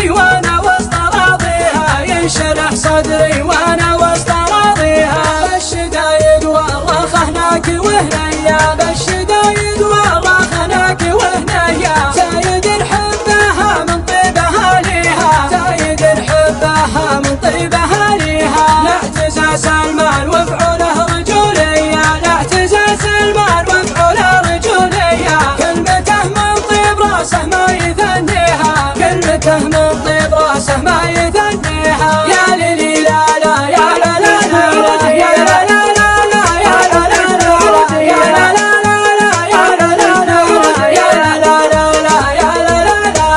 صدري وانا وسط راضيها، ينشرح صدري وانا وسط راضيها. بالشدايد والرخ هناك وهنيا، بالشدايد والرخ هناك وهنيا. زايد نحبها من طيبها ليها، زايد نحبها من طيبها ليها. لاعتزاز المال وفعوله رجولية، لاعتزاز المال وفعوله رجولية. كلمته من طيب راسه ما يثنيها، كلمته من طيب راسه ما يثنيها. يا ليلي لا لا يا لا لا لا يا لا لا لا يا لا لا لا يا لا لا لا يا لا لا لا يا لا لا لا يا لا لا لا.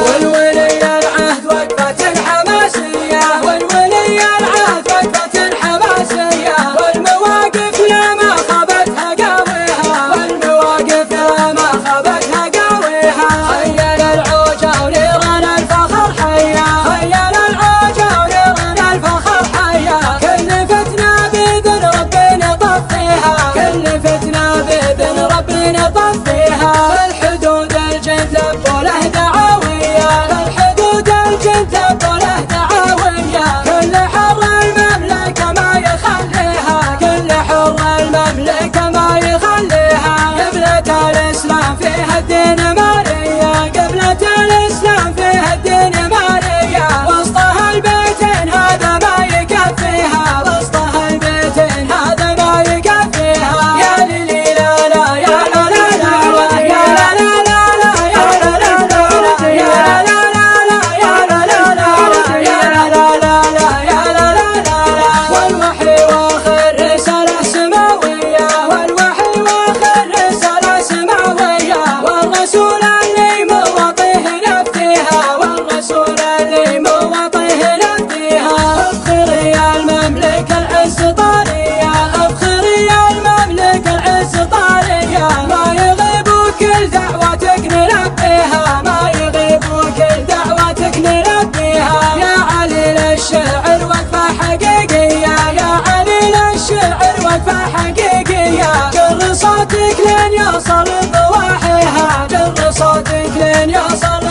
والولي العهد وقفة حماسية، والولي العهد وقفة حماسية. والمواقف لا ما خابتها قاويها، والمواقف لا ما خابتها قاويها. خيل العوجة ونيران الفخر حيا، خيل العوجة ونيران الفخر حيا. كلفتنا بإذن ربنا طفيها، كلفتنا بإذن ربنا طفيها. الحدود الجند لبوا له دعاوية، الحدود الجند لبوا له دعاوية. كل حر المملكة ما يخليها، كل حر المملكة ما يخليها. قبلة الإسلام فيها الدين مارية، قبلة الإسلام فيها الدين مارية. وسطها البيتين هذا ما يكفيها، وسطها البيتين هذا ما يكفيها. يا ليلي لا لا يا لا لا لا يا لا لا لا يا لا لا لا يا لا لا لا يا لا لا لا يا لا لا لا يا لا لا لا. والوحي واخر رسالة سماوية، والوحي واخر رسالة سماوية. والرسول اللي مواطيه نفديها، والرسول اللي مواطيه نفديها. افخري يا المملكة العز طارية، افخري يا المملكة العز طارية. ما يغيب كل دعوتك نلبيها، ما يغيب كل دعوتك نلبيها. يا علي للشعر وقفة حقيقية، يا علي للشعر وقفة حقيقية. جر صوتك لين يوصل ضواحيها، جر صوتك لين يوصل